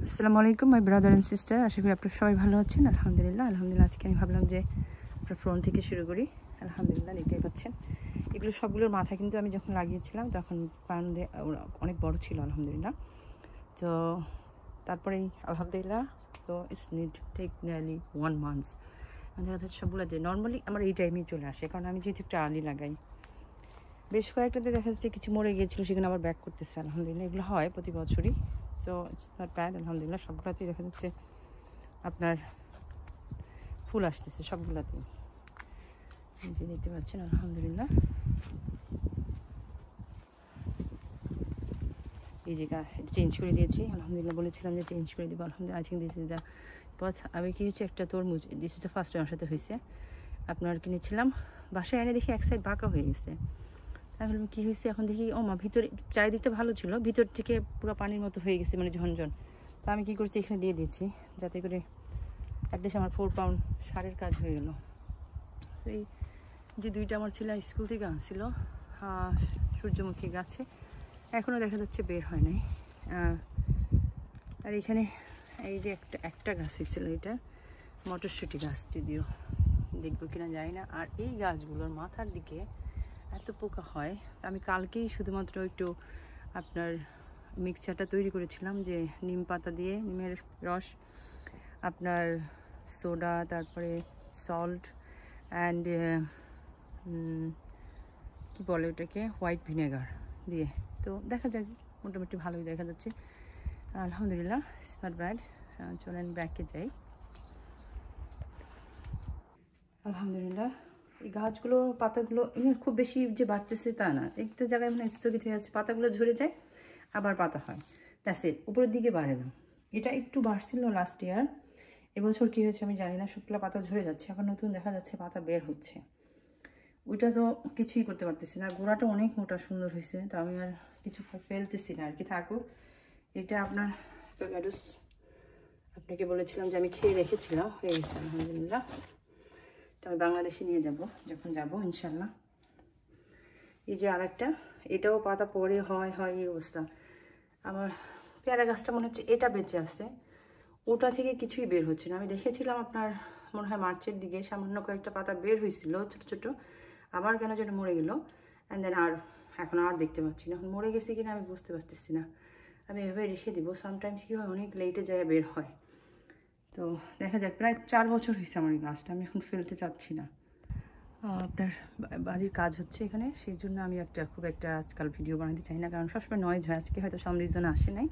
আসসালামু আলাইকুম my brother and sister, আশা করি আপনারা সবাই ভালো আছেন। আলহামদুলিল্লাহ। আজকে আমি ভাবলাম যে আপনার ফ্রন্ট থেকে শুরু করি। আলহামদুলিল্লাহ, দেখতেই পাচ্ছেন এগুলো সবগুলোর মাথা কিন্তু আমি যখন লাগিয়েছিলাম তখন পাউন্ডে অনেক বড় ছিল আলহামদুলিল্লাহ। তো তারপরেই আলহামদুলিল্লাহ, তো it's need take nearly 1 month। দেখা যাচ্ছে সবগুলোতে নর্মালি আমার এই টাইমেই চলে আসে, কারণ আমি যেহেতু একটা আর্লি লাগাই। বেশ কয়েকটাতে দেখা যাচ্ছে কিছু মরে গিয়েছিলো, সেখানে আবার ব্যাক করতেছে আলহামদুলিল্লাহ। এগুলো হয় প্রতি বছরই, সো ইটস নট ব্যাড আলহামদুলিল্লাহ। সবগুলোতেই দেখা যাচ্ছে আপনার ফুল আসতেছে, সবগুলোতেই যে দেখতে পাচ্ছেন আলহামদুলিল্লাহ। এই যে গাছ চেঞ্জ করে দিয়েছি আলহামদুলিল্লাহ, বলেছিলাম যে চেঞ্জ করে দেবো আলহামদুলিল্লাহ। I think this is the পথ। আমি কি হচ্ছে একটা তরমুজ, দিস ইজ দ্য ফার্স্ট আমার সাথে হয়েছে। আপনার কিনেছিলাম, বাসায় এনে দেখি এক সাইড বাঁকা হয়ে গেছে। তাহলে কী হয়েছে এখন দেখি, ও মা, ভিতরে চারিদিকটা ভালো ছিল, ভিতর থেকে পুরো পানির মতো হয়ে গেছে, মানে ঝনঝন। তো আমি কী করছি, এখানে দিয়ে দিয়েছি যাতে করে অ্যাটলিস্ট আমার 4 পাউন্ড সারের কাজ হয়ে গেল। তো এই যে দুইটা আমার ছেলে স্কুল থেকে আনছিল সূর্যমুখী গাছে, এখনও দেখা যাচ্ছে বের হয় নাই। আর এখানে এই যে একটা গাছ হয়েছিল, এটা মটরশুঁটি গাছ, যদিও দেখবো কিনা জানি না। আর এই গাছগুলোর মাথার দিকে এত পোকা হয়। আমি কালকেই শুধুমাত্র একটু আপনার মিক্সচারটা তৈরি করেছিলাম, যে নিম পাতা দিয়ে, নিমের রস, আপনার সোডা, তারপরে সল্ট অ্যান্ড কী বলে ওটাকে, হোয়াইট ভিনেগার দিয়ে। তো দেখা যাক, মোটামুটি ভালোই দেখা যাচ্ছে আলহামদুলিল্লাহ, ইটস নট ব্যাড। চলেন ব্যাকে যাই। আলহামদুলিল্লাহ, এই গাছগুলো পাতাগুলো খুব বেশি যে বাড়তেছে তা না, একটা জায়গায় মানে স্থগিত হয়ে যাচ্ছে, পাতাগুলো ঝরে যায় আবার পাতা হয়, দ্যাটস ইট, উপরের দিকে বাড়ে না। এটা একটু বাড়ছিল লাস্ট ইয়ার, এবছর কী হয়েছে আমি জানি না, সবগুলো পাতা ঝরে যাচ্ছে, আবার নতুন দেখা যাচ্ছে পাতা বের হচ্ছে। ওইটা তো কিছুই করতে পারতেছি না, গোড়াটা অনেক মোটা সুন্দর হয়েছে, তো আমি আর কিছু ফেলতেছি না আর কি, থাকুক। এটা আপনার অ্যাভোকাডো আপনাকে বলেছিলাম যে আমি খেয়ে রেখেছিলাম, হয়ে গেছে আলহামদুলিল্লাহ। আমি বাংলাদেশে নিয়ে যাব যখন যাব ইনশাল্লাহ। এই যে আরেকটা, এটাও পাতা পরে হয় এই অবস্থা। আমার পেয়ারা গাছটা মনে হচ্ছে এটা বেঁচে আছে, ওটা থেকে কিছুই বের হচ্ছে না। আমি দেখেছিলাম আপনার মনে হয় মার্চের দিকে সামান্য কয়েকটা পাতা বের হয়েছিল ছোটো ছোটো, আবার কেন যেন মরে গেল। অ্যান্ড দেন এখন আর দেখতে পাচ্ছি না, এখন মরে গেছে কিনা আমি বুঝতে পারতেছি না। আমি এভাবে রেখে দিব, সামটাইমস কী হয় অনেক লেটে যায় বের হয়। তো দেখা যাক, প্রায় 4 বছর হয়েছে আমার এই গাছটা, আমি এখন ফেলতে চাচ্ছি না। আপনার বাড়ির কাজ হচ্ছে এখানে, সেই জন্য আমি খুব একটা আজকাল ভিডিও বানাতে চাই না, কারণ সবসময় নয়েজ হয়। আজকে হয়তো সাম রিজন আসে নাই।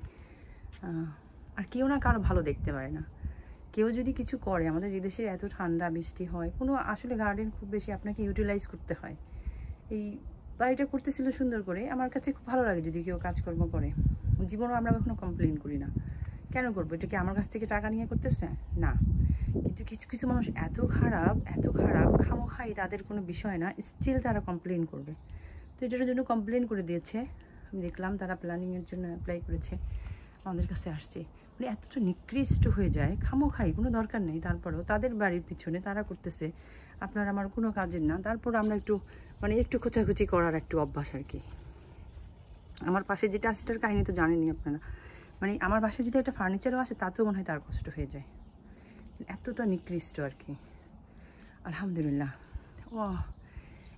আর কেউ না কারো ভালো দেখতে পারে না, কেউ যদি কিছু করে। আমাদের এদেশে এত ঠান্ডা বৃষ্টি হয়, কোনো আসলে গার্ডেন খুব বেশি আপনাকে ইউটিলাইজ করতে হয়। এই বাড়িটা করতেছিল সুন্দর করে, আমার কাছে খুব ভালো লাগে যদি কেউ কাজকর্ম করে। জীবনও আমরা কখনো কমপ্লেন করি না, কেন করবো? এটা কি আমার কাছ থেকে টাকা নিয়ে করতেছে না। কিন্তু কিছু কিছু মানুষ এত খারাপ খামোখাই, তাদের কোনো বিষয় না, স্টিল তারা কমপ্লেন করবে। তো এটার জন্য কমপ্লেন করে দিয়েছে, আমি দেখলাম তারা প্ল্যানিংয়ের জন্য অ্যাপ্লাই করেছে, আমাদের কাছে আসছে। মানে এতটা নিকৃষ্ট হয়ে যায়, খামোখাই, কোনো দরকার নেই, তারপরেও তাদের বাড়ির পিছনে তারা করতেছে, আপনার আমার কোনো কাজের না। তারপর আমরা একটু খোঁচাখুচি করার একটু অভ্যাস আর কি। আমার পাশে যেটা আছে সেটার কাহিনী তো জানেনই আপনারা, মানে আমার বাসায় যদি একটা ফার্নিচারও আসে তাতেও মনে হয় তার কষ্ট হয়ে যায়, এতটা নিকৃষ্ট আর কি। আলহামদুলিল্লাহ। ও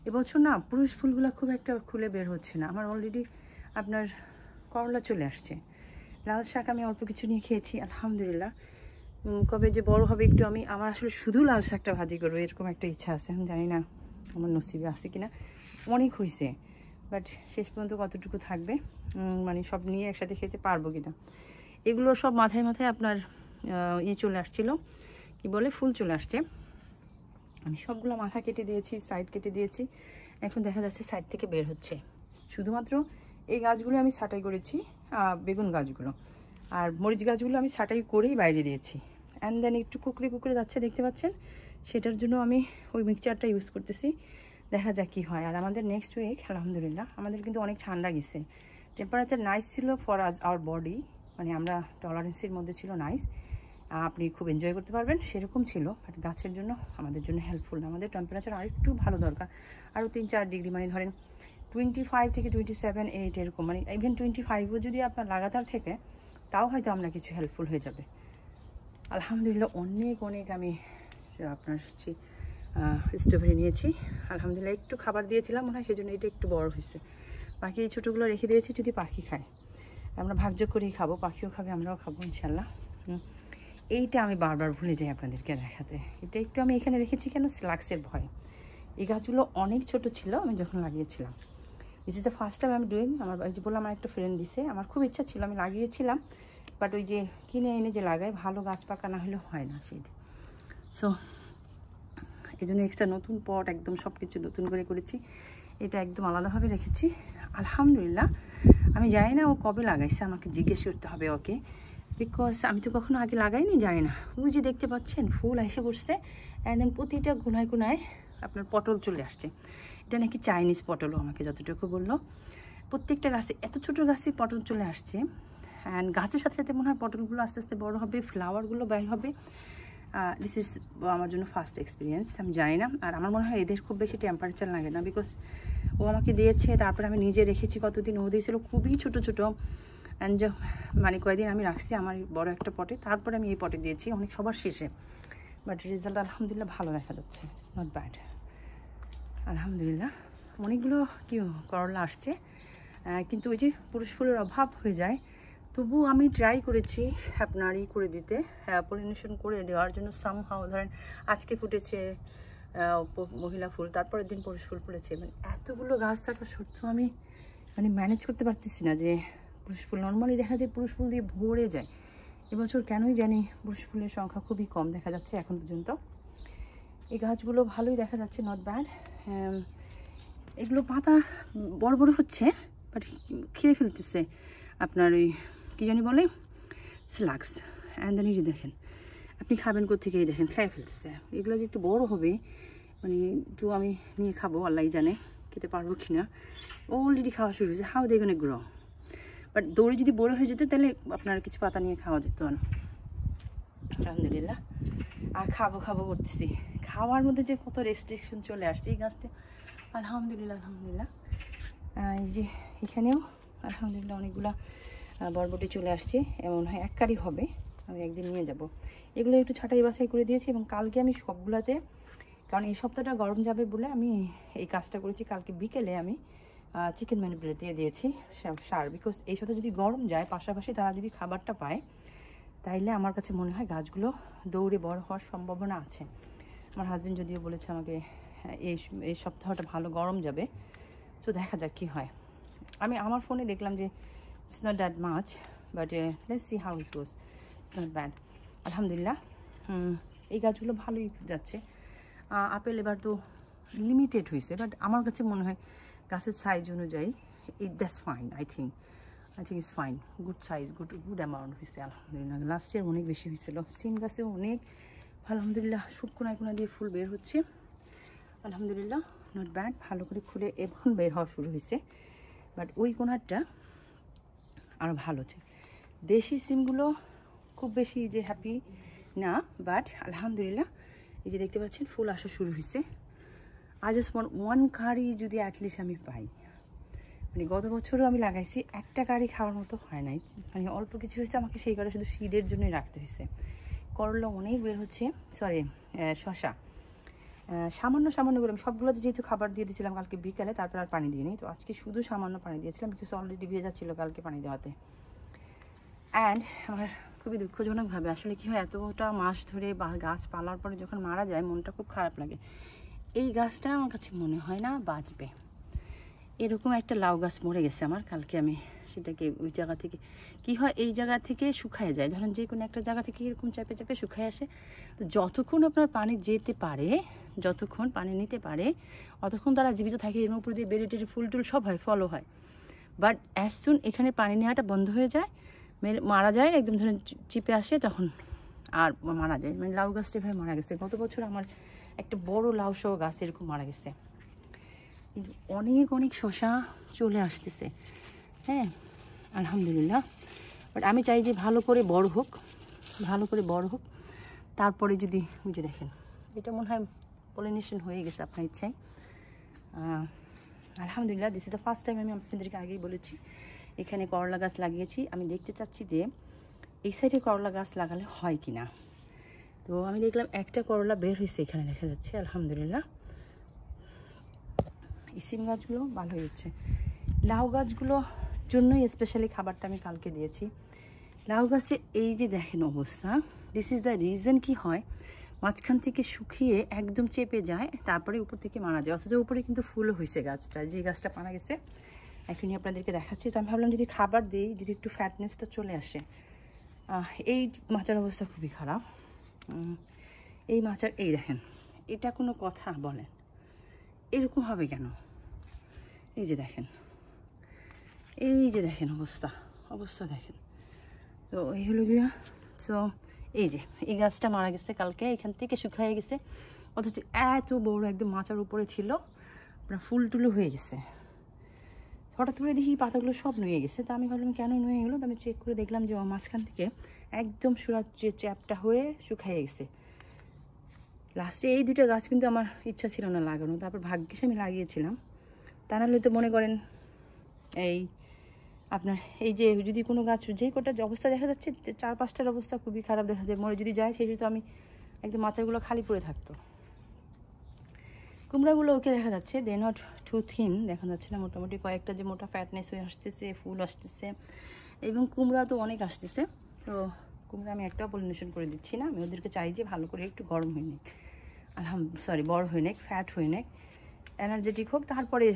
এবছর না পুরুষ ফুলগুলো খুব একটা খুলে বের হচ্ছে না। আমার অলরেডি আপনার করলা চলে আসছে, লাল শাক আমি অল্প কিছু নিয়ে খেয়েছি আলহামদুলিল্লাহ। কবে যে বড় হবে একটু, আমার আসলে শুধু লাল শাকটা ভাজি করবো এরকম একটা ইচ্ছা আছে, আমি জানি না আমার নসিবে আছে কিনা। অনেক হয়েছে, বাট শেষ পর্যন্ত কতটুকু থাকবে, মানে সব নিয়ে একসাথে খেতে পারবো কিনা। এগুলো সব মাথায় আপনার চলে আসছিলো, কি বলে, ফুল চলে আসছে। আমি সবগুলো মাথা কেটে দিয়েছি, সাইড কেটে দিয়েছি, এখন দেখা যাচ্ছে সাইড থেকে বের হচ্ছে। শুধুমাত্র এই গাছগুলো আমি ছাঁটাই করেছি, বেগুন গাছগুলো আর মরিচ গাছগুলো আমি ছাঁটাই করেই বাইরে দিয়েছি। অ্যান্ড দেন একটু কুকড়ে যাচ্ছে, দেখতে পাচ্ছেন, সেটার জন্য আমি ওই মিক্সচারটা ইউজ করতেছি, দেখা যাক কী হয়। আর আমাদের নেক্সট উইক আলহামদুলিল্লাহ, আমাদের কিন্তু অনেক ঠান্ডা গেছে, টেম্পারেচার নাইস ছিল ফর আওয়ার বডি, মানে আমরা টলারেন্সের মধ্যে ছিল, নাইস, আপনি খুব এনজয় করতে পারবেন সেরকম ছিল। বাট গাছের জন্য আমাদের জন্য হেল্পফুল না, আমাদের টেম্পারেচার আরেকটু ভালো দরকার, আরও 3-4 ডিগ্রি, মানে ধরেন 25 থেকে 27, 8 এরকম, মানে ইভেন 25ও যদি আপনার লাগাতার থেকে তাও হয়তো আমরা কিছু হেল্পফুল হয়ে যাবে। আলহামদুলিল্লাহ অনেক অনেক আমি আপনার হচ্ছে স্ট্রবেরি নিয়েছি। আলহামদুলিল্লাহ একটু খাবার দিয়েছিলাম মনে হয়, সেজন্য এটা একটু বড় হয়েছে। বাকি এই ছোটোগুলো রেখে দিয়েছি যদি পাখি খায়, আমরা ভাগ্য করেই খাবো, পাখিও খাবে আমরাও খাবো ইনশাল্লাহ। এইটা আমি বারবার ভুলে যাই আপনাদেরকে দেখাতে। এটা একটু আমি এখানে রেখেছি কেন, স্লাক্সের ভয়। এই গাছগুলো অনেক ছোট ছিল আমি যখন লাগিয়েছিলাম। This is the first time আমি ডুইং। আমার যে বললাম আমার একটা ফ্রেন্ড দিছে, আমার খুব ইচ্ছা ছিল, আমি লাগিয়েছিলাম, বাট ওই যে কিনে এনে যে লাগায় ভালো গাছ পাকা না হলে হয় না সিড। সো এই জন্য এক্সট্রা নতুন পট একদম সব কিছু নতুন করে করেছি। এটা একদম আলাদাভাবে রেখেছি। আলহামদুলিল্লাহ আমি জানি না ও কবে লাগাইছে, আমাকে জিজ্ঞেস করতে হবে ওকে, বিকজ আমি তো কখনো আগে লাগাইনি, জানি না। ওই যে দেখতে পাচ্ছেন ফুল এসে বসছে, অ্যান্ড দেন প্রতিটা কোনায় কোনায় আপনার পটল চলে আসছে। এটা নাকি চাইনিজ পটলও আমাকে যতটুকু বললো। প্রত্যেকটা গাছে এত ছোটো গাছে পটল চলে আসছে, অ্যান্ড গাছের সাথে সাথে মনে হয় পটলগুলো আস্তে আস্তে বড়ো হবে, ফ্লাওয়ারগুলো বের হবে। দিস ইজ আমার জন্য ফার্স্ট এক্সপিরিয়েন্স, আমি জানি না। আর আমার মনে হয় এদের খুব বেশি টেম্পারেচার লাগে না, বিকজ ও আমাকে দিয়েছে, তারপর আমি নিজে রেখেছি কতদিন, ও দিয়েছিল খুবই ছোটো ছোটো। অ্যান্ড মানে কয়েকদিন আমি রাখছি আমার বড় একটা পটে, তারপরে আমি এই পটে দিয়েছি অনেক সবার শেষে। বাট রেজাল্ট আলহামদুলিল্লাহ ভালো দেখা যাচ্ছে, ইটস নট ব্যাড আলহামদুলিল্লাহ। অনেকগুলো কি করলা আসছে, কিন্তু ওই যে পুরুষ ফুলের অভাব হয়ে যায়। তবু আমি ট্রাই করেছি আপনার করে দিতে, পলিনেশন করে দেওয়ার জন্য। সামহাও ধরেন আজকে ফুটেছে মহিলা ফুল, তারপরের দিন পুরুষ ফুল ফুলেছে। মানে এতগুলো গাছ থাকা সত্ত্বেও আমি মানে ম্যানেজ করতে পারতেছি না যে পুরুষ ফুল। নর্মালি দেখা যায় পুরুষ ফুল দিয়ে ভরে যায়, এবছর কেনই জানি পুরুষ ফুলের সংখ্যা খুবই কম দেখা যাচ্ছে এখন পর্যন্ত। এই গাছগুলো ভালোই দেখা যাচ্ছে, নট ব্যাড। এগুলো পাতা বড় বড় হচ্ছে, বাট খেয়ে ফেলতেছে আপনার ওই কী জানি বলে স্লাক্স। অ্যান্ড দেন এই যে দেখেন, আপনি খাবেন কোত্থেকে, এই দেখেন খেয়ে ফেলতেছে। এগুলো যে একটু বড় হবে, মানে একটু আমি নিয়ে খাবো, আল্লাহ জানে খেতে পারবো কি না। অলরেডি খাওয়া শুরু হয়েছে, how they gonna grow. But দৌড়ে যদি বড় হয়ে যেত তাহলে আপনার কিছু পাতা নিয়ে খাওয়া যেত না। আলহামদুলিল্লাহ আর খাবো খাবো করতেছি, খাওয়ার মধ্যে যে কত রেস্ট্রিকশন চলে আসছে এই গাছটা। আলহামদুলিল্লাহ আলহামদুলিল্লাহ। এই যে এখানেও আলহামদুলিল্লাহ অনেকগুলা বরবটি চলে আসছে, এমন হয় এক কারি হবে, আমি একদিন নিয়ে যাব। এগুলো একটু ছাঁটাই বাছাই করে দিয়েছি, এবং কালকে আমি সবগুলাতে, কারণ এই সপ্তাহটা গরম যাবে বলে আমি এই কাজটা করেছি। কালকে বিকেলে আমি চিকেন ম্যানিপুলেট দিয়ে দিয়েছি সার, বিকজ এই সাথে যদি গরম যায় পাশাপাশি তারা যদি খাবারটা পায়, তাইলে আমার কাছে মনে হয় গাছগুলো দৌড়ে বড় হওয়ার সম্ভাবনা আছে। আমার হাজব্যান্ড যদিও বলেছে আমাকে এই সপ্তাহটা ভালো গরম যাবে, তো দেখা যাক কী হয়। আমি আমার ফোনে দেখলাম যে it's not that much, but let's see how it goes, it's not bad আলহামদুলিল্লাহ। এই গাছগুলো ভালোই যাচ্ছে। আপেল এবার তো লিমিটেড হয়েছে, বাট আমার কাছে মনে হয় গাছের সাইজ অনুযায়ী that's fine. I think it's fine, good size, good amount হয়েছে আলহামদুলিল্লাহ। লাস্ট ইয়ার অনেক বেশি হয়েছিল। সিম গাছেও অনেক আলহামদুলিল্লাহ কোনায় কোনা দিয়ে ফুল বের হচ্ছে আলহামদুলিল্লাহ, নট ব্যাড। ভালো করে খুলে এখন বের হওয়া শুরু হয়েছে, বাট ওই কোনারটা আরও ভালো হচ্ছে। দেশি সিমগুলো খুব বেশি যে হ্যাপি না, বাট আলহামদুলিল্লাহ এই যে দেখতে পাচ্ছেন ফুল আসা শুরু হয়েছে। আই জাস্ট ওয়ান কারি যদি অ্যাটলিস্ট আমি পাই। মানে গত বছরও আমি লাগাইছি, একটা কারি খাওয়ার মতো হয় নাই, মানে অল্প কিছু হয়েছে, আমাকে সেই কারণে শুধু সিডের জন্যই রাখতে হয়েছে। করলা অনেক বের হচ্ছে, সরি শশা সামান্য সামান্য করে। আমি সবগুলোতে যেহেতু খাবার দিয়ে দিয়েছিলাম কালকে বিকালে, তারপর আর পানি দিইনি, তো আজকে শুধু সামান্য পানি দিয়েছিলাম, বিকজ অলরেডি ভেজা ছিল কালকে পানি দেওয়াতে। অ্যান্ড আমার খুবই দুঃখজনকভাবে আসলে কী হয়, এতটা মাস ধরে বা গাছ পালার পরে যখন মারা যায় মনটা খুব খারাপ লাগে। এই গাছটা আমার কাছে মনে হয় না বাঁচবে। এরকম একটা লাউ গাছ মরে গেছে আমার, কালকে আমি সেটাকে ওই জায়গা থেকে কি হয়, এই জায়গা থেকে শুকায় যায়, ধরেন যে কোনো একটা জায়গা থেকে এরকম চাপে চাপে শুকায় আসে। তো যতক্ষণ আপনার পানি যেতে পারে, যতক্ষণ পানি নিতে পারে, অতক্ষণ তারা জীবিত থাকে। এর উপর দিয়ে বেরি টেরি ফুল টুল সব হয়, ফলও হয়। বাট অ্যাজ সুন এখানে পানি নেওয়াটা বন্ধ হয়ে যায়, মারা যায়, একদম ধরেন চিপে আসে, তখন আর মারা যায়। মানে লাউ গাছটা এভাবে মারা গেছে। গত বছর আমার একটা বড় লাউ সহ গাছ এরকম মারা গেছে। কিন্তু অনেক অনেক শশা চলে আসতেছে, হ্যাঁ আলহামদুলিল্লাহ। বাট আমি চাই যে ভালো করে বড় হোক, ভালো করে বড় হোক, তারপরে যদি ওই যে দেখেন এটা মনে হয় পলিনেশন হয়ে গেছে আপনার ইচ্ছায়। আলহামদুলিল্লাহ this is the first time. আমি আপনাদেরকে আগেই বলেছি এখানে করলা গাছ লাগিয়েছি। আমি দেখতে চাচ্ছি যে এই সাইডে করলা গাছ লাগালে হয় কি না। তো আমি দেখলাম একটা করলা বের হয়েছে, এখানে দেখা যাচ্ছে আলহামদুলিল্লাহ। এই সিম গাছগুলো ভালো হয়েছে। লাউ গাছগুলো জন্যই স্পেশালি খাবারটা আমি কালকে দিয়েছি। লাউ গাছে এই যে দেখেন অবস্থা, দিস ইজ দ্য রিজন কি হয়, মাঝখান থেকে শুকিয়ে একদম চেপে যায়, তারপরে উপর থেকে মারা যায়, অথচ উপরে কিন্তু ফুলও হয়েছে গাছটা, যে গাছটা মারা গেছে এখনই আপনাদেরকে দেখাচ্ছি। তো আমি ভাবলাম যদি খাবার দিই, যদি একটু ফ্যাটনেসটা চলে আসে। এই মাচার অবস্থা খুবই খারাপ। এই মাচার এই দেখেন, এটা কোনো কথা বলেন, এরকম হবে কেন? এই যে দেখেন, এই যে দেখেন অবস্থা দেখেন। তো এই হলো গিয়া। তো এই যে এই গাছটা মারা গেছে কালকে, এখান থেকে শুকিয়ে গেছে, অথচ এত বড় একদম মাচার উপরে ছিল, আপনার ফুল টুলু হয়ে গেছে। হঠাৎ করে দেখি পাতাগুলো সব নুয়ে গেছে। তো আমি ভাবলাম কেন নুয়ে গেলো, তো আমি চেক করে দেখলাম যে মাঝখান থেকে একদম সুরাত যে চ্যাপটা হয়ে শুকিয়ে গেছে। লাস্টে এই দুটো গাছ কিন্তু আমার ইচ্ছা ছিল না লাগানো, তারপর ভাগ্যিস আমি লাগিয়েছিলাম। তা নাহলে তো মনে করেন এই আপনার এই যে যদি কোনো গাছ যে কটা অবস্থা দেখা যাচ্ছে, 4-5টার অবস্থা খুবই খারাপ দেখা যায়, মরে যদি যায় সেই তো আমি একদম মাচাগুলো খালি পড়ে থাকতো। কুমড়াগুলো ওকে দেখা যাচ্ছে, দে নট টু থিন দেখা যাচ্ছে না, মোটামুটি কয়েকটা যে মোটা ফ্যাটনেস হয়ে আসতেছে, ফুল আসতেছে, এবং কুমড়া তো অনেক আসতেছে। তো কুমড়া আমি একটাও পলিনেশন করে দিচ্ছি না, আমি ওদেরকে চাই যে ভালো করে একটু গরম হয়ে নিক, বড় হয়ে নিক, ফ্যাট হয়ে নিক, এনার্জেটিক হোক, তারপরে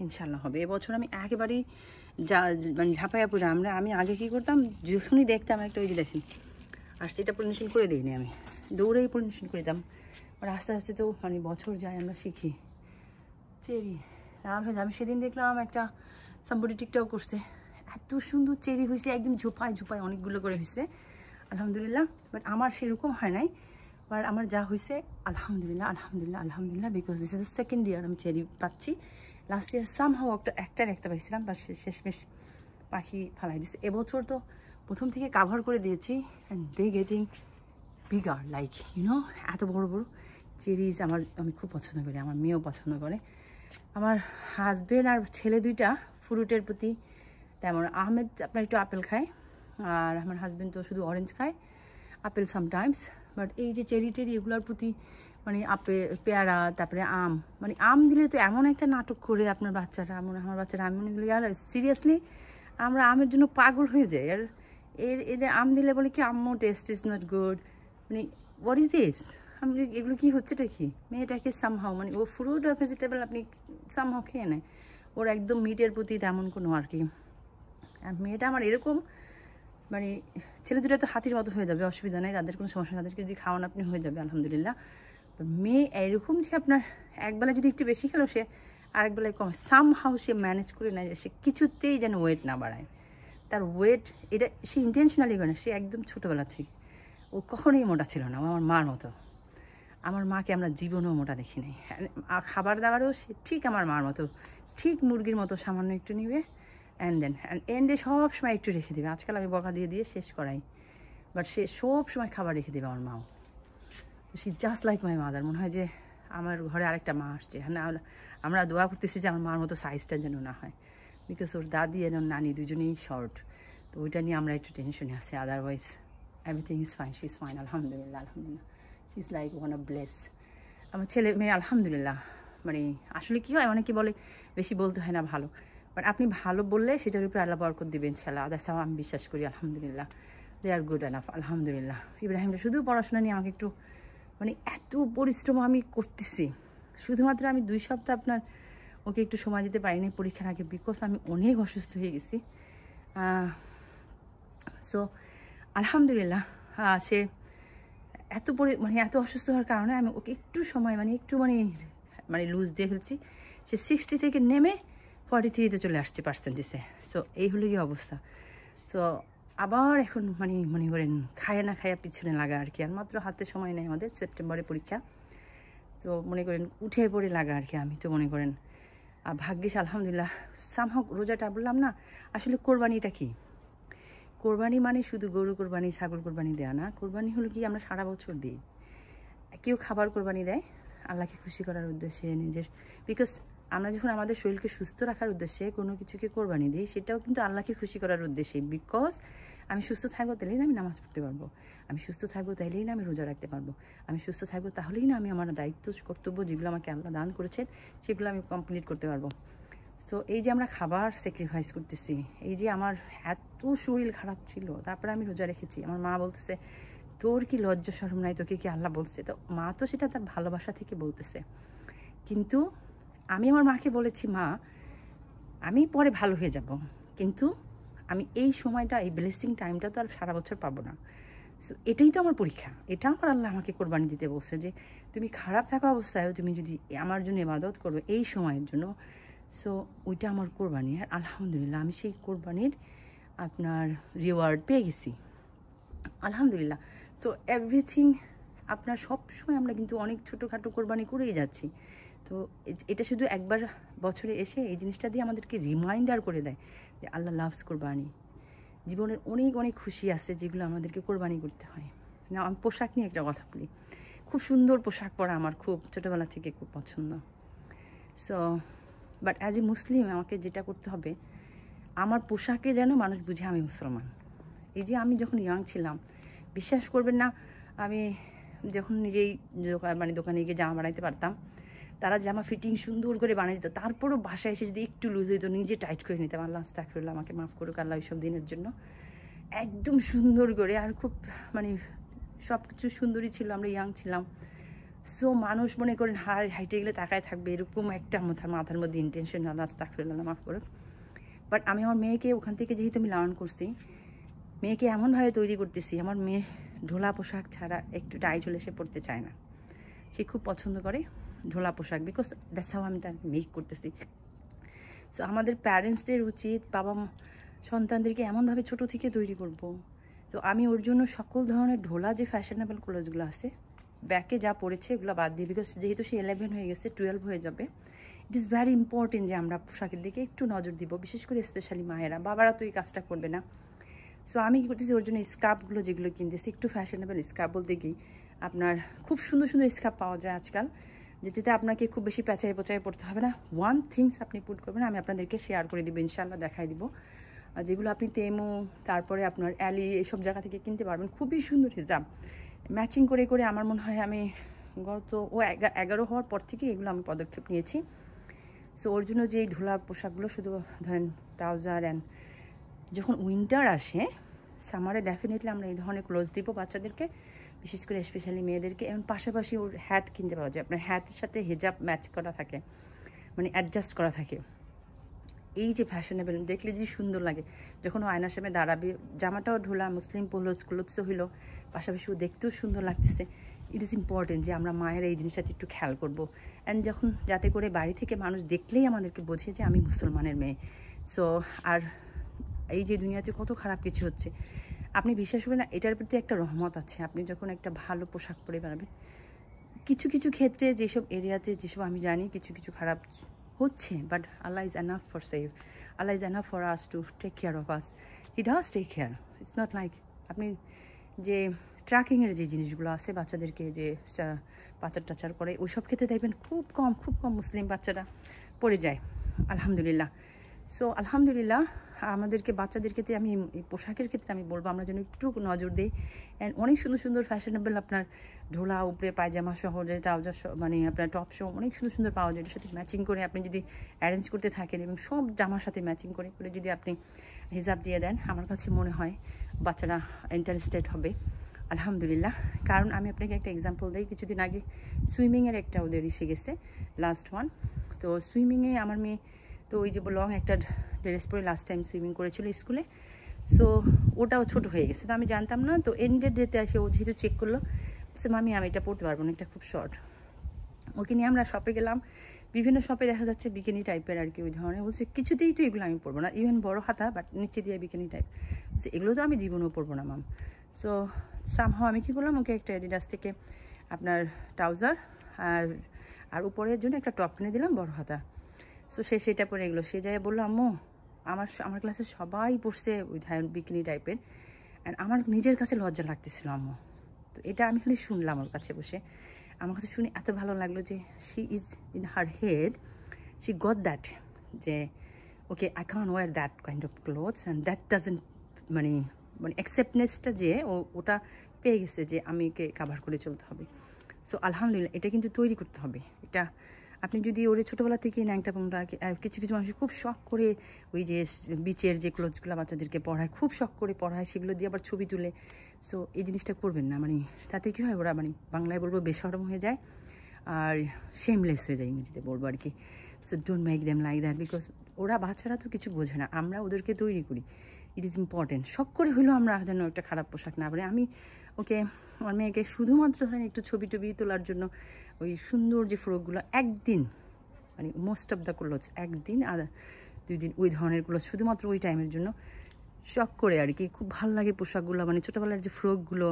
ইনশাল্লাহ হবে। এবছর আমি একেবারেই মানে ঝাঁপাইয়া পড়ে আমি আগে কী করতাম, যখনই দেখতাম একটা ওই যে দেখেন আর সেটা পলিনেশন করে দিইনি, আমি দৌড়েই পলিনেশন করে দিতাম। আর আস্তে আস্তে তো মানে বছর যায়, আমরা শিখি। চেরি লাল হয়ে যায়। আমি সেদিন দেখলাম একটা সাম্বডি টিকটক করছে, এত সুন্দর চেরি হয়েছে, একদম ঝোপায় অনেকগুলো করে হয়েছে আলহামদুলিল্লাহ। বাট আমার সেরকম হয় নাই, বাট আমার যা হয়েছে আলহামদুলিল্লাহ, because this is the second year আমি চেরি পাচ্ছি। লাস্ট ইয়ার সামহাও একটা পাইছিলাম, বা শেষমেশ পাখি ফালাই দিচ্ছে। এবছর তো প্রথম থেকে কাভার করে দিয়েছি, and they getting bigger, like you know, এত বড় চেরিজ আমি খুব পছন্দ করি, আমার মেয়েও পছন্দ করে। আমার হাজব্যান্ড আর ছেলে দুইটা ফ্রুটের প্রতি তেমন, আহমেদ আপনার একটু আপেল খায়, আর আমার হাজব্যান্ড তো শুধু অরেঞ্জ খায়, আপেল সামটাইমস। বাট এই যে চেরি এগুলোর প্রতি মানে পেয়ারা, তারপরে আম, মানে আম দিলে তো এমন একটা নাটক করে আপনার বাচ্চারা, আমার বাচ্চারা আমি মনে করি আর সিরিয়াসলি আমরা আমের জন্য পাগল হয়ে যাই। আর এদের আম দিলে বলে কি আম্মু টেস্ট ইজ নট গুড, মানে হোয়াট ইজ দিস, আমি এগুলো কী হচ্ছেটা কি? মেয়েটাকে সামহাও মানে ও ফ্রুট আর ভেজিটেবল আপনি সামহাও খেয়ে নেয়, ওর একদম মিটের প্রতি তেমন কোনো আর কি। আর মেয়েটা আমার এরকম মানে ছেলে দুটো তো হাতির মতো হয়ে যাবে, অসুবিধা নেই, তাদের কোনো সমস্যা, তাদেরকে যদি খাওয়ান আপনি হয়ে যাবে আলহামদুলিল্লাহ। মেয়ে এরকম যে আপনার একবেলা যদি একটু বেশি খেলো, সে আরেকবেলায় কম, সামহাও সে ম্যানেজ করে নেয়, সে কিছুতেই যেন ওয়েট না বাড়ায়। তার ওয়েট এটা সে ইন্টেনশনালি করে না, সে একদম ছোটোবেলা থেকে ও কখনোই মোটা ছিল না, আমার মার মতো। আমার মাকে আমরা জীবনেও মোটা দেখি নাই, খাবার দাবারও সে ঠিক আমার মার মতো, ঠিক মুরগির মতো সামান্য একটু নিবে, এন্ডে সব সময় একটু রেখে দেবে। আজকাল আমি বকা দিয়ে শেষ করাই, বাট সে সব সময় খাবার রেখে দেবে আমার মাও। She just like my mother. মনে হয় যে আমার ঘরে আরেকটা মা আসছে। হ্যাঁ, আমরা দোয়া করতেছি যে আমার মার মতো সাইজটা যেন না হয়, বিকজ ওর দাদি এবং নানি দুজনেই শর্ট, তো ওইটা নিয়ে আমরা একটু টেনশনে আছি। Otherwise everything is fine, she is fine আলহামদুলিল্লাহ। She is like one of bless. আমার ছেলে মেয়ে আলহামদুলিল্লাহ। মানে আসলে কী হয়, অনেকে বলে বেশি বলতে হয় না ভালো, বাট আপনি ভালো বললে সেটার উপরে আল্লাহ বরকত দিবেন ইনশাআল্লাহ। দ্যাটস হাউ আমি বিশ্বাস করি আলহামদুলিল্লাহ। দে আর গুড এনাফ আলহামদুলিল্লাহ। ইব্রাহিমটা শুধু পড়াশোনা নিয়ে আমাকে একটু মানে এত পরিশ্রম আমি করতেছি, শুধুমাত্র আমি 2 সপ্তাহ আপনার ওকে একটু সময় দিতে পারিনি পরীক্ষার আগে, বিকজ আমি অনেক অসুস্থ হয়ে গেছি। সো আলহামদুলিল্লাহ সে এত অসুস্থ হওয়ার কারণে আমি ওকে একটু সময় মানে লুজ দিয়ে ফেলছি। সে 60 থেকে নেমে 43-তে চলে আসছে পার্সেন্টেজে। সো এই হলো কি অবস্থা। সো আবার এখন মনে করেন খায়া না খায়া পিছনে লাগা আর কি। আর মাত্র হাতে সময় নেই আমাদের, সেপ্টেম্বরে পরীক্ষা। তো মনে করেন উঠে পড়ে লাগা আর কি। আমি তো মনে করেন ভাগ্যিস আলহামদুলিল্লাহ সামহাও রোজাটা বললাম না। আসলে কোরবানিটা কি? কোরবানি মানে শুধু গরু কোরবানি, ছাগল কোরবানি দেওয়া না। কোরবানি হলো কি আমরা সারা বছর দিই। কেউ খাবার কোরবানি দেয় আল্লাহকে খুশি করার উদ্দেশ্যে, নিজের, বিকজ আমরা যখন আমাদের শরীরকে সুস্থ রাখার উদ্দেশ্যে কোনো কিছুকে কোরবানি দিই, সেটাও কিন্তু আল্লাহকে খুশি করার উদ্দেশ্যে, বিকজ আমি সুস্থ থাকবো তাহলেই না আমি নামাজ পড়তে পারবো, আমি সুস্থ থাকবো তাহলেই না আমি রোজা রাখতে পারবো, আমি সুস্থ থাকবো তাহলেই না আমি আমার দায়িত্ব কর্তব্য যেগুলো আমাকে আল্লাহ দান করেছেন সেগুলো আমি কমপ্লিট করতে পারবো। সো এই যে আমরা খাবার স্যাক্রিফাইস করতেছি, এই যে আমার এত শরীর খারাপ ছিল তারপরে আমি রোজা রেখেছি, আমার মা বলতেছে তোর কি লজ্জা শরম নাই, তোকে কি আল্লাহ বলছে? তো মা তো সেটা তার ভালোবাসা থেকে বলতেছে, কিন্তু আমি আমার মাকে বলেছি মা আমি পরে ভালো হয়ে যাব, কিন্তু আমি এই সময়টা এই ব্লেসিং টাইমটা তো আর সারা বছর পাবো না। সো এটাই তো আমার পরীক্ষা, এটা আমার আল্লাহ আমাকে কোরবানি দিতে বলছে যে তুমি খারাপ থাকা অবস্থায়ও তুমি যদি আমার জন্য ইবাদত করো এই সময়ের জন্য, সো ওইটা আমার কোরবানি। আর আলহামদুলিল্লাহ আমি সেই কোরবানির আপনার রিওয়ার্ড পেয়ে গেছি আলহামদুলিল্লাহ। সো এভরিথিং আপনার সব সময় আমরা কিন্তু অনেক ছোটোখাটো কোরবানি করেই যাচ্ছি, তো এটা শুধু একবার বছরে এসে এই জিনিসটা দিয়ে আমাদেরকে রিমাইন্ডার করে দেয় যে আল্লাহ লাভস কোরবানি। জীবনের অনেক অনেক খুশি আছে যেগুলো আমাদেরকে কোরবানি করতে হয় না। আমি পোশাক নিয়ে একটা কথা বলি, খুব সুন্দর পোশাক পরা আমার খুব ছোটোবেলা থেকে খুব পছন্দ। সো বাট অ্যাজ এ মুসলিম আমাকে যেটা করতে হবে আমার পোশাকে যেন মানুষ বুঝে আমি মুসলমান। এই যে আমি যখন ইয়াং ছিলাম বিশ্বাস করবেন না, আমি যখন নিজেই দোকানে গিয়ে জামা বানাইতে পারতাম, তারা জামা ফিটিং সুন্দর করে বানিয়ে দিত, তারপরও বাসায় এসে যদি একটু লুজ হইতো নিজে টাইট করে নিতাম, আল্লাহ আস্তাগফিরুল্লাহ আমাকে মাফ করুক আল্লাহ ওইসব দিনের জন্য, একদম সুন্দর করে। আর খুব সব কিছু সুন্দরই ছিল, আমরা ইয়াং ছিলাম। সো মানুষ মনে করেন হাইটে গেলে তাকায় থাকবে এরকম একটা মাথার মধ্যে ইন্টেনশন, আল্লাহ আস্তাগফিরুল্লাহ মাফ করুক। বাট আমি আমার মেয়েকে ওখান থেকে যেহেতু আমি লার্ন করছি, মেয়েকে এমনভাবে তৈরি করতেছি আমার মেয়ে ঢোলা পোশাক ছাড়া একটু টাইট হলে সে পরতে চায় না, সে খুব পছন্দ করে ঢোলা পোশাক, বিকজ দ্যাটস হাউ আমি তার মেক করতেছি। সো আমাদের প্যারেন্টসদের উচিত বাবা সন্তানদেরকে এমনভাবে ছোট থেকে তৈরি করব। তো আমি ওর জন্য সকল ধরনের ঢোলা যে ফ্যাশনেবল ক্লোথসগুলো আছে ব্যাকে যা পড়েছে এগুলো বাদ দিই, বিকজ যেহেতু সে 11 হয়ে গেছে 12 হয়ে যাবে, ইট ইজ ভেরি ইম্পর্টেন্ট যে আমরা পোশাকের দিকে একটু নজর দিব, বিশেষ করে স্পেশালি মায়েরা, বাবারা তো এই কাজটা করবে না। সো আমি কী করতেছি ওর জন্য স্কার্ফগুলো যেগুলো কিনতেছি একটু ফ্যাশনেবল স্কার্ফ বলতে গিয়ে আপনার খুব সুন্দর সুন্দর স্কার্ফ পাওয়া যায় আজকাল, যেটাতে আপনাকে খুব বেশি পেঁচাই পোচাই পড়তে হবে না। ওয়ান থিংস আপনি পুট করবেন, আমি আপনাদেরকে শেয়ার করে দিব ইনশাআল্লাহ, দেখাই দিব, যেগুলো আপনি তেমো তারপরে আপনার অ্যালি এইসব জায়গা থেকে কিনতে পারবেন, খুবই সুন্দর হিজাব ম্যাচিং করে করে। আমার মনে হয় আমি গত 11 হওয়ার পর থেকে এগুলো আমি পদক্ষেপ নিয়েছি। সো ওর জন্য যে এই ঢোলা পোশাকগুলো শুধু ধরেন ট্রাউজার অ্যান্ড যখন উইন্টার আসে সামারে ডেফিনেটলি আমরা এই ধরনের ক্লোথস দিব বাচ্চাদেরকে, বিশেষ করে স্পেশালি মেয়েদেরকে। এবং পাশাপাশি ওর হ্যাট কিনতে পাওয়া যায়, আপনার হ্যাটের সাথে হিজাব ম্যাচ করা থাকে, অ্যাডজাস্ট করা থাকে। এই যে ফ্যাশনেবল দেখলে যে সুন্দর লাগে যখন ও আয়নার সামনে দাঁড়াবে, জামাটাও ঢোলা মুসলিম ক্লোথসও হইলো, পাশাপাশি ও দেখতেও সুন্দর লাগতেছে। ইট ইজ ইম্পর্টেন্ট যে আমরা মায়ের এই জিনিসটাতে একটু খেয়াল করবো, অ্যান্ড যখন যাতে করে বাড়ি থেকে মানুষ দেখলেই আমাদেরকে বোঝে যে আমি মুসলমানের মেয়ে। সো আর এই যে দুনিয়াতে কত খারাপ কিছু হচ্ছে, আপনি বিশ্বাস করবেন না, এটার প্রতি একটা রহমত আছে। আপনি যখন একটা ভালো পোশাক পরে বেড়াবেন, কিছু কিছু ক্ষেত্রে যেসব এরিয়াতে যেসব আমি জানি কিছু কিছু খারাপ হচ্ছে, but Allah is enough for save, Allah is enough for us to take care of us, he does take care. It's not like আপনি যে ট্র্যাকিংয়ের যে জিনিসগুলো আছে বাচ্চাদেরকে যে পাচার টাচার করে ওইসব ক্ষেত্রে দেখবেন খুব কম মুসলিম বাচ্চারা পড়ে যায় আলহামদুলিল্লাহ। সো আলহামদুলিল্লাহ আমাদেরকে বাচ্চাদের ক্ষেত্রে আমি এই পোশাকের ক্ষেত্রে আমি বলবো আমরা যেন একটু নজর দিই। অ্যান্ড অনেক সুন্দর সুন্দর ফ্যাশনেবল আপনার ঢোলা উপরে পায়জামা সহ যে ট্রাউজার আপনার টপ সহ অনেক সুন্দর সুন্দর পাওয়া যায়, এটার সাথে ম্যাচিং করে আপনি যদি অ্যারেঞ্জ করতে থাকেন এবং সব জামার সাথে ম্যাচিং করে করে যদি আপনি হিজাব দিয়ে দেন, আমার কাছে মনে হয় বাচ্চারা ইন্টারেস্টেড হবে আলহামদুলিল্লাহ। কারণ আমি আপনাকে একটা এক্সাম্পল দিই, কিছুদিন আগে সুইমিংয়ের একটা ওদের এসে গেছে লাস্ট ওয়ান, তো সুইমিংয়ে আমার মেয়ে তো ওই যে লং একটা ড্রেস পরে লাস্ট টাইম সুইমিং করেছিল স্কুলে, সো ওটাও ছোটো হয়ে গেছে, তো আমি জানতাম না। তো এন্ডের ডেতে আসে ও যেহেতু চেক করলো, সে মামি আমি এটা পরতে পারবো না, এটা খুব শর্ট। ওকে নিয়ে আমরা শপে গেলাম, বিভিন্ন শপে দেখা যাচ্ছে বিকিনি টাইপের আর কি ওই ধরনের, বলছে কিছুতেই তো এগুলো আমি পরবো না, ইভেন বড় হাতা বাট নিচে দিয়ে বিকিনি টাইপ, এগুলো তো আমি জীবনেও পরবো না মাম। সো সামহাও আমি কী করলাম, ওকে একটা অ্যাডিডাস থেকে আপনার ট্রাউজার আর উপরের জন্য একটা টপ কিনে দিলাম বড় হাতা। সো সেটা পরে এগুলো, সে যাই বললো আম্মু আমার ক্লাসে সবাই পড়ছে ওই বিকিনি টাইপের, অ্যান্ড আমার নিজের কাছে লজ্জা লাগতেছিল আম্মু। তো এটা আমি খালি শুনলাম ওর কাছে বসে, আমার কাছে শুনে এত ভালো লাগলো যে she is in her head, she got that যে okay I can wear that kind of clothes and that doesn't মানে অ্যাকসেপ্টনেসটা যে ওটা পেয়ে গেছে যে আমাকে কাভার করে চলতে হবে। সো আলহামদুলিল্লাহ এটা কিন্তু তৈরি করতে হবে। এটা আপনি যদি ওরে ছোটোবেলা থেকেই ন্যাংটা পোংটা, কিছু কিছু মানুষ খুব শখ করে ওই যে বিচের যে ক্লোথসগুলো বাচ্চাদেরকে পড়ায়, খুব শখ করে পড়ায়, সেগুলো দিয়ে আবার ছবি তুলে। সো এই জিনিসটা করবেন না, মানে তাতে কী হয়, ওরা মানে বাংলায় বলবো বেশরম হয়ে যায় আর শেমলেস হয়ে যায় ইংরেজিতে বলবো আর কি। So don't make them like that, because ওরা বাচ্চারা তো কিছু বোঝে না, আমরা ওদেরকে তৈরি করি। It is important. শখ করে হলেও আমরা যেন একটা খারাপ পোশাক না পরে। আমি ওকে, আমার মেয়েকে শুধুমাত্র ধরেন একটু ছবি টবি তোলার জন্য ওই সুন্দর যে ফ্রকগুলো একদিন, মানে মোস্ট অফ দ্য ক্লোথস একদিন আর 2 দিন ওই ধরনের ক্লোথস শুধুমাত্র ওই টাইমের জন্য শখ করে আর কি। খুব ভালো লাগে পোশাকগুলো, মানে ছোটোবেলার যে ফ্রকগুলো,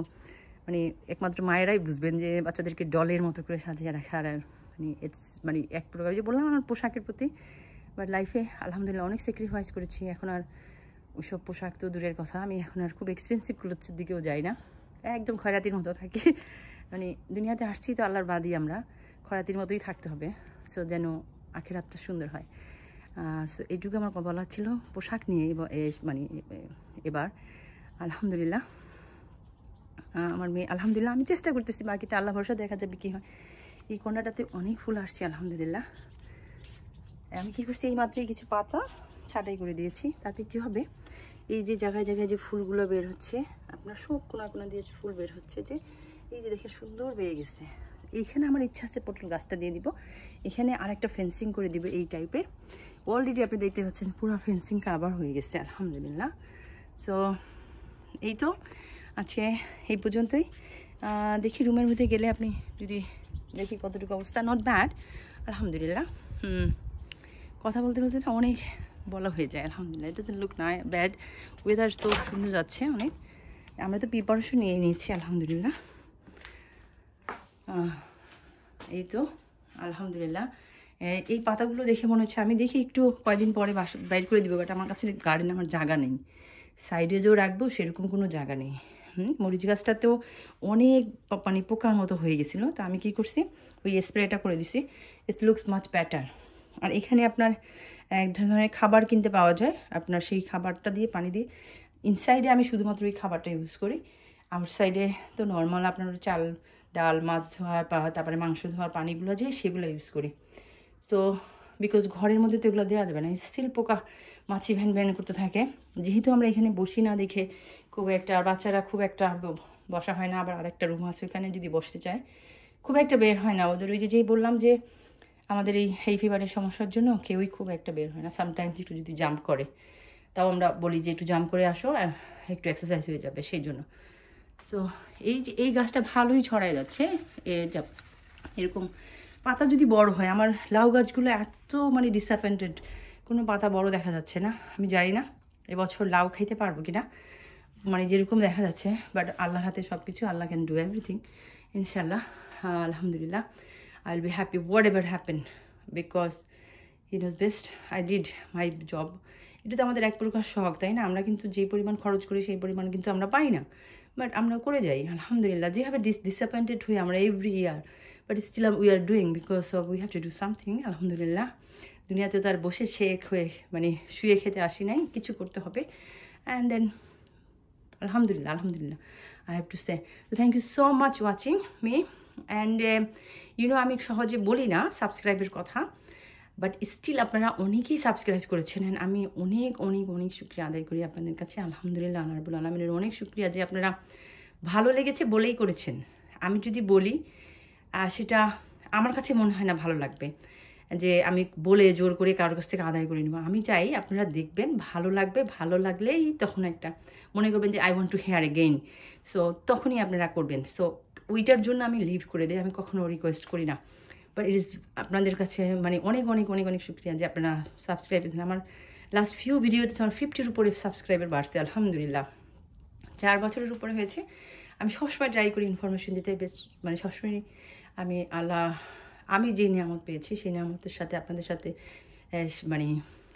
মানে একমাত্র মায়েরাই বুঝবেন যে বাচ্চাদেরকে ডলের মতো করে সাজিয়ে রাখার। আর মানে ইটস মানে এক প্রকার যে বললাম আমার পোশাকের প্রতি। বাট লাইফে আলহামদুলিল্লাহ অনেক স্যাক্রিফাইস করেছি। এখন আর ওইসব পোশাক তো দূরের কথা, আমি এখন আর খুব এক্সপেন্সিভ ক্লোথসের দিকেও যাই না, একদম খয়রাতির মতো থাকি। মানে দুনিয়াতে আসছি তো আল্লাহর বাদই, আমরা খয়রাতির মতোই থাকতে হবে, সো যেন আখিরাতটা সুন্দর হয়। সো এইটুকু আমার বলা ছিল পোশাক নিয়ে। মানে এবার আলহামদুলিল্লাহ আমার মেয়ে আলহামদুলিল্লাহ, আমি চেষ্টা করতেছি, বাকিটা আল্লাহ ভরসা, দেখা যাবে কী হয়। এই কোণাটাতে অনেক ফুল আসছে আলহামদুলিল্লাহ। আমি কী করছি, এই মাত্রই কিছু পাতা ছাঁটাই করে দিয়েছি। তাতে কী হবে, এই যে জায়গায় জায়গায় যে ফুলগুলো বের হচ্ছে, আপনার সব কোনা কোনা দিয়ে ফুল বের হচ্ছে, যে এই যে দেখে সুন্দর বেরিয়ে গেছে। এইখানে আমার ইচ্ছা আছে পটল গাছটা দিয়ে দিব, এখানে আরেকটা ফেন্সিং করে দিব এই টাইপের। অলরেডি আপনি দেখতে পাচ্ছেন পুরো ফেন্সিং কাভার হয়ে গেছে আলহামদুলিল্লাহ। সো এই তো আজকে এই পর্যন্তই। দেখি রুমের মধ্যে গেলে আপনি যদি দেখি কতটুকু অবস্থা, নট ব্যাড আলহামদুলিল্লাহ। কথা বলতে বলতে না অনেক বলা হয়ে যায় আলহামদুলিল্লাহ। এটা তো লুক না ব্যাড, ওয়েদার তো সুন্দর যাচ্ছে অনেক। আমরা তো প্রিপারেশন নিয়ে নিয়েছি আলহামদুলিল্লাহ। এই তো আলহামদুলিল্লাহ। এই পাতাগুলো দেখে মনে হচ্ছে, আমি দেখি একটু কয়েকদিন পরে বাইর করে দিব, বাট আমার কাছে গার্ডেন আমার জায়গা নেই, সাইডে যেও রাখবো সেরকম কোনো জায়গা নেই। মরিচ গাছটাতেও অনেক মানে পোকার মতো হয়ে গেছিলো, তো আমি কি করছি, ওই স্প্রেটা করে দিছি। It looks much better. আর এখানে আপনার এক ধরনের খাবার কিনতে পাওয়া যায়, আপনার সেই খাবারটা দিয়ে পানি দিয়ে, ইনসাইডে আমি শুধুমাত্র ওই খাবারটা ইউজ করি। আউটসাইডে তো নর্মাল আপনার চাল ডাল মাছ ধোয়া তারপরে মাংস ধোয়ার পানিগুলো যে সেগুলো ইউজ করি। সো বিকজ ঘরের মধ্যে তো এগুলো দেওয়া যাবে না, স্টিল পোকা মাছি ভ্যান ভ্যান করতে থাকে। যেহেতু আমরা এখানে বসি না দেখে খুব একটা, আর বাচ্চারা খুব একটা বসা হয় না, আবার আরেকটা রুম আছে ওখানে যদি বসতে চায় খুব একটা বের হয় না ওদের। ওই যেই বললাম যে আমাদের এই ফিভারের সমস্যার জন্য কেউই খুব একটা বের হয় না। সামটাইমস একটু যদি জাম্প করে, তাও আমরা বলি যে একটু জাম্প করে আসো, একটু এক্সারসাইজ হয়ে যাবে সেই জন্য। সো এই যে এই গাছটা ভালোই ছড়াই যাচ্ছে। এরকম পাতা যদি বড় হয়, আমার লাউ গাছগুলো এত মানে ডিসঅ্যাপয়েন্টেড, কোনো পাতা বড় দেখা যাচ্ছে না। আমি জানি না এবছর লাউ খাইতে পারবো কিনা, মানে যেরকম দেখা যাচ্ছে, বাট আল্লাহর হাতে সব কিছু, আল্লাহ ক্যান ডু এভরিথিং ইনশাল্লাহ। আলহামদুলিল্লাহ, I will be happy what ever happen, because he knows best, I did my job. এটা তো আমাদের এক প্রকার শখ, তাই না? আমরা কিন্তু যে পরিমাণ খরচ করি সেই পরিমাণ কিন্তু আমরা পাই না, বাট আমরা করে যাই আলহামদুলিল্লাহ। যেভাবে ডিসঅ্যাপয়েন্টেড হই আমরা every year, but still we are doing because of we have to do something আলহামদুলিল্লাহ। দুনিয়াতে তো আর বসে শেখ হয়ে মানে শুয়ে খেতে আসি নাই, কিছু করতে হবে। And then alhamdulillah, alhamdulillah, I have to say. So thank you so much watching me. And you know, আমি সহজে বলি না সাবস্ক্রাইবের কথা, বাট স্টিল আপনারা অনেকেই সাবস্ক্রাইব করেছেন। আমি অনেক অনেক অনেক শুকরিয়া আদায় করি আপনাদের কাছে আলহামদুলিল্লাহ। আল্লাহ রাব্বুল আলামিনের অনেক শুকরিয়া যে আপনারা ভালো লেগেছে বলেই করেছেন। আমি যদি বলি সেটা আমার কাছে মনে হয় না ভালো লাগবে, যে আমি বলে জোর করে কারোর কাছ থেকে আদায় করে নেব। আমি চাই আপনারা দেখবেন, ভালো লাগবে, ভালো লাগলেই তখন একটা মনে করবেন যে I want to hear again, so তখনই আপনারা করবেন। সো ওইটার জন্য আমি লিভ করে দিই, আমি কখনো রিকোয়েস্ট করি না। বাট ইট ইজ আপনাদের কাছে মানে অনেক অনেক অনেক অনেক শুক্রিয়া যে আপনারা সাবস্ক্রাইব করেছেন। আমার লাস্ট ফিউ ভিডিওতে আমার 50-র উপরে সাবস্ক্রাইবার বাড়ছে আলহামদুলিল্লাহ, 4 বছরের উপরে হয়েছে। আমি সবসময় ট্রাই করি ইনফরমেশন দিতে, বেশ মানে সবসময় আমি যে নিয়ামত পেয়েছি সেই নিয়ামতের সাথে আপনাদের সাথে মানে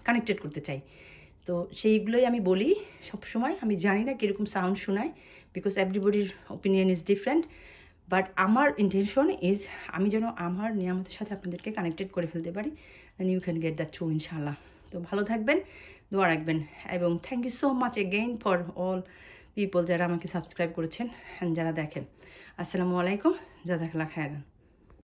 কানেক্টেড করতে চাই। তো সেইগুলোই আমি বলি সবসময়। আমি জানি না কীরকম সাউন্ড শোনায়, বিকজ এভরিবডির ওপিনিয়ন ইজ ডিফারেন্ট, বাট আমার ইন্টেনশন ইজ আমি যেন আমার নিয়ামতের সাথে আপনাদেরকে কানেক্টেড করে ফেলতে পারি, then you can get that through ইনশাআল্লাহ। তো ভালো থাকবেন, দোয়া রাখবেন, এবং thank you so much again for all people যারা আমাকে সাবস্ক্রাইব করেছেন অ্যান্ড যারা দেখেন। আসসালামু আলাইকুম, জাযাকাল্লাহ খায়রান।